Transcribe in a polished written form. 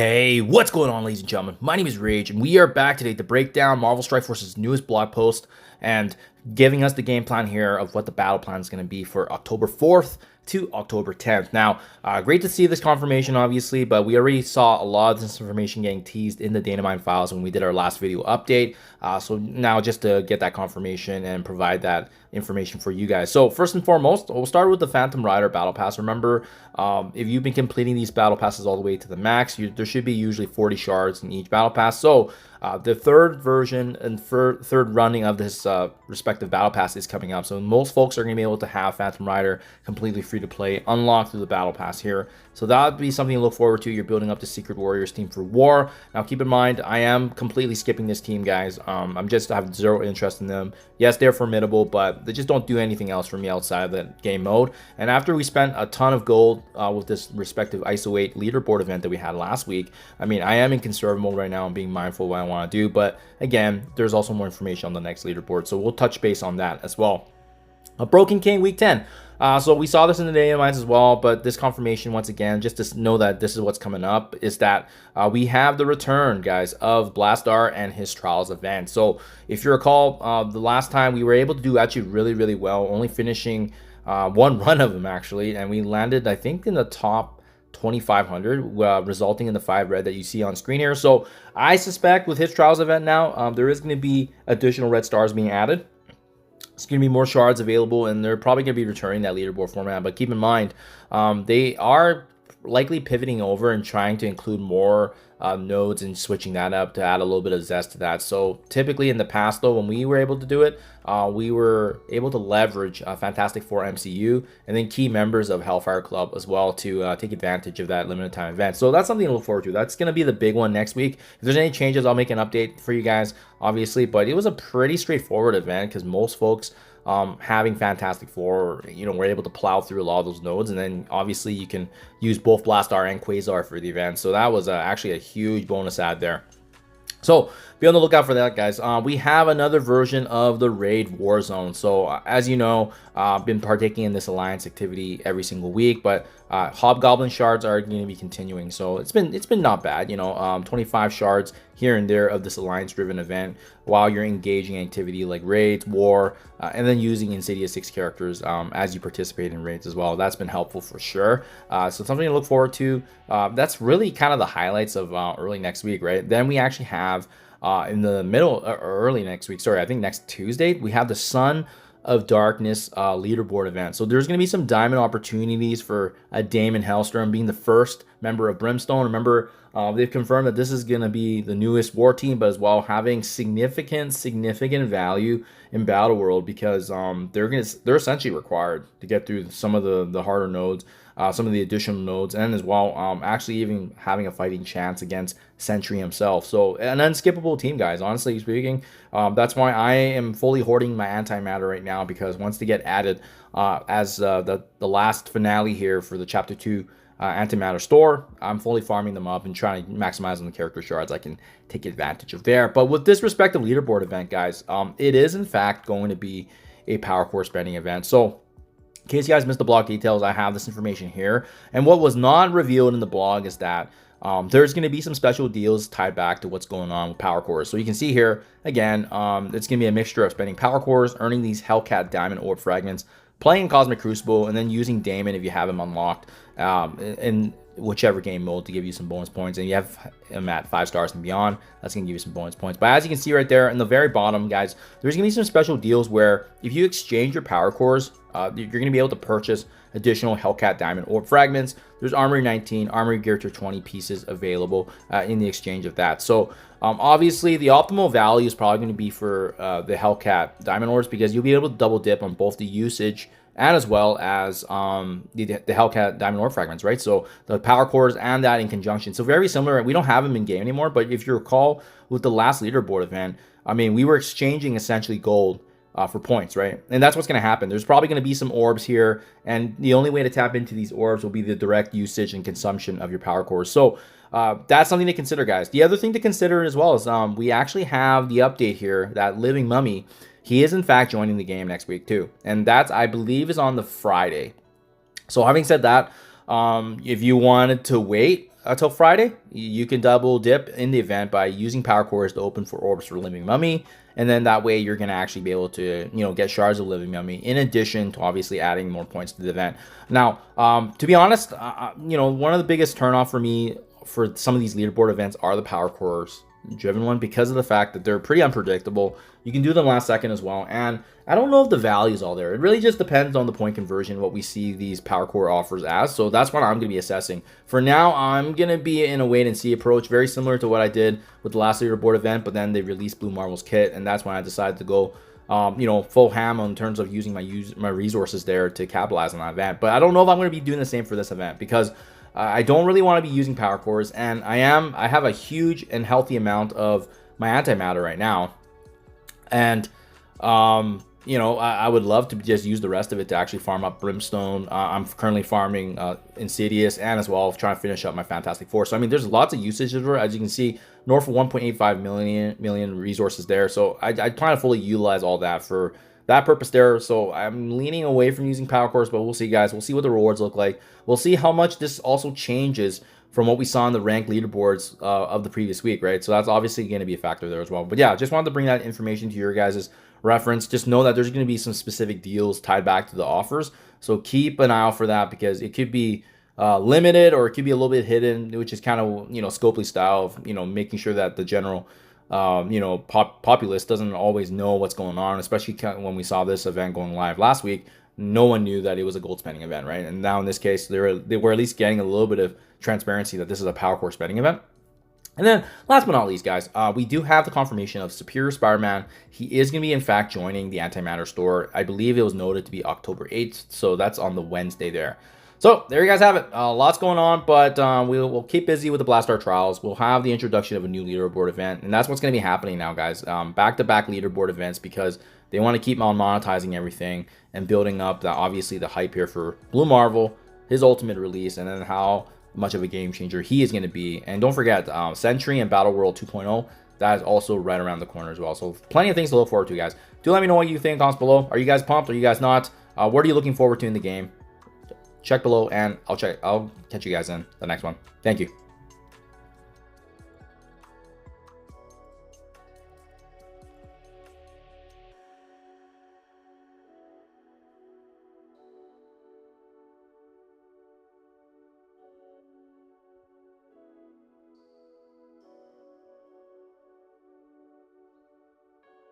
Hey, what's going on, ladies and gentlemen? My name is Rage, and we are back today to break down Marvel Strike Force's newest blog post and giving us the game plan here of what the battle plan is going to be for October 4th to October 10th. Now, great to see this confirmation, obviously, but we already saw a lot of this information getting teased in the Dynamite files when we did our last video update. So now just to get that confirmation and provide that information for you guys. So first and foremost, we'll start with the Phantom Rider Battle Pass. Remember, if you've been completing these Battle Passes all the way to the max, there should be usually 40 shards in each Battle Pass. So the third version and third running of this respective Battle Pass is coming up. So most folks are going to be able to have Phantom Rider completely free to play, unlocked through the Battle Pass here. So that would be something to look forward to. You're building up the Secret Warriors team for War. Now keep in mind, I am completely skipping this team, guys. I have zero interest in them. Yes, they're formidable, but they just don't do anything else for me outside of the game mode. And after we spent a ton of gold with this respective ISO 8 leaderboard event that we had last week, I mean, I am in conserve mode right now and being mindful of what I want to do. But again, there's also more information on the next leaderboard, so we'll touch base on that as well. A Broken King week 10. So we saw this in the Dynamites as well, but this confirmation, once again, just to know that this is what's coming up, is that we have the return, guys, of BLASTAAR and his Trials event. So if you recall, the last time we were able to do actually really well, only finishing one run of them, actually, and we landed, I think, in the top 2,500, resulting in the 5 red that you see on screen here. So I suspect with his Trials event now, there is going to be additional red stars being added. It's going to be more shards available, and they're probably going to be returning that leaderboard format. But keep in mind, they are likely pivoting over and trying to include more nodes and switching that up to add a little bit of zest to that. So typically in the past, though, when we were able to do it, we were able to leverage Fantastic Four MCU and then key members of Hellfire Club as well to take advantage of that limited time event. So that's something to look forward to. That's going to be the big one next week. If there's any changes, I'll make an update for you guys, obviously. But it was a pretty straightforward event because most folks having Fantastic Four, we're able to plow through a lot of those nodes, and then obviously you can use both BLASTAAR and Quasar for the event. So that was actually a huge bonus add there. So be on the lookout for that, guys. We have another version of the Raid Warzone. So as you know, I've been partaking in this alliance activity every single week, but Hobgoblin shards are going to be continuing. So it's been not bad, 25 shards here and there of this alliance driven event while you're engaging activity like raids, war, and then using Insidious 6 characters as you participate in raids as well. That's been helpful for sure. So something to look forward to. That's really kind of the highlights of early next week, right? Then we actually have in the middle, early next week, sorry, I think next Tuesday, we have the Son of Darkness leaderboard event. So there's going to be some diamond opportunities for Damon Hellstrom being the first member of Brimstone. Remember, they've confirmed that this is going to be the newest war team, but as well having significant value in Battle World because they're essentially required to get through some of the harder nodes, some of the additional nodes, and as well actually even having a fighting chance against Sentry himself. So an unskippable team, guys, honestly speaking. That's why I am fully hoarding my antimatter right now, because once they get added as the last finale here for the Chapter 2 antimatter store, I'm fully farming them up and trying to maximize on the character shards I can take advantage of there. But with this respective leaderboard event, guys, it is in fact going to be a power core spending event. So in case you guys missed the blog details, I have this information here. And what was not revealed in the blog is that there's going to be some special deals tied back to what's going on with power cores. So you can see here, again, it's going to be a mixture of spending power cores, earning these Hellcat Diamond Orb fragments, playing Cosmic Crucible, and then using Damon if you have him unlocked in whichever game mode to give you some bonus points. And you have him at 5 stars and beyond, that's going to give you some bonus points. But as you can see right there in the very bottom, guys, there's going to be some special deals where if you exchange your power cores, you're going to be able to purchase additional Hellcat Diamond Orb fragments. There's Armory 19, Armory Gear Tier 20 pieces available in the exchange of that. So obviously the optimal value is probably going to be for the Hellcat Diamond Orbs, because you'll be able to double dip on both the usage and as well as the Hellcat Diamond Orb fragments, right? So the power cores and that in conjunction. So very similar. We don't have them in game anymore, but if you recall with the last leaderboard event, I mean, we were exchanging essentially gold for points, right? And that's what's going to happen. There's probably going to be some orbs here, and the only way to tap into these orbs will be the direct usage and consumption of your power cores. So that's something to consider, guys. The other thing to consider as well is we actually have the update here that Living Mummy, he is in fact joining the game next week too, and that I believe is on the Friday. So having said that, if you wanted to wait until Friday, you can double dip in the event by using power cores to open for orbs for Living Mummy, and then that way you're gonna actually be able to, you know, get shards of Living Mummy in addition to obviously adding more points to the event. Now, to be honest, you know, one of the biggest turnoff for me for some of these leaderboard events are the power cores driven one, because of the fact that they're pretty unpredictable. You can do them last second as well, and I don't know if the value is all there. It really just depends on the point conversion, what we see these power core offers as. So that's what I'm going to be assessing. For now, I'm going to be in a wait and see approach, very similar to what I did with the last leaderboard event, but then they released Blue Marvel's kit, and that's when I decided to go you know, full ham in terms of using my resources there to capitalize on that event. But I don't know if I'm going to be doing the same for this event, because I don't really want to be using power cores, and I have a huge and healthy amount of my antimatter right now, and you know, I would love to just use the rest of it to actually farm up Brimstone. I'm currently farming Insidious, and as well trying to finish up my Fantastic Four. So I mean, there's lots of usage of it. As you can see, north of 1.85 million resources there. So I plan to fully utilize all that for that purpose there. So I'm leaning away from using power cores, but we'll see, guys. We'll see what the rewards look like. We'll see how much this also changes from what we saw in the ranked leaderboards of the previous week, right? So that's obviously going to be a factor there as well. But yeah, just wanted to bring that information to your guys' reference. Just know that there's going to be some specific deals tied back to the offers. So keep an eye out for that, because it could be limited, or it could be a little bit hidden, which is kind of, you know, Scopely style of, you know, making sure that the general you know, populace doesn't always know what's going on, especially when we saw this event going live last week. No one knew that it was a gold spending event, right? And now in this case, they were at least getting a little bit of transparency that this is a power core spending event. And then last but not least, guys, we do have the confirmation of Superior Spider-Man. He is going to be, in fact, joining the Antimatter store. I believe it was noted to be October 8th, so that's on the Wednesday there. So there you guys have it. Lots going on, but we'll keep busy with the BLASTAAR trials. We'll have the introduction of a new leaderboard event, and that's what's going to be happening now, guys. Back-to-back leaderboard events, because they want to keep on monetizing everything and building up obviously the hype here for Blue Marvel, his ultimate release, and then how much of a game changer he is going to be. And don't forget, Sentry and Battle World 2.0, that is also right around the corner as well. So plenty of things to look forward to, guys. Do let me know what you think in the comments below. Are you guys pumped? Are you guys not? What are you looking forward to in the game? Check below, and I'll catch you guys in the next one. Thank you.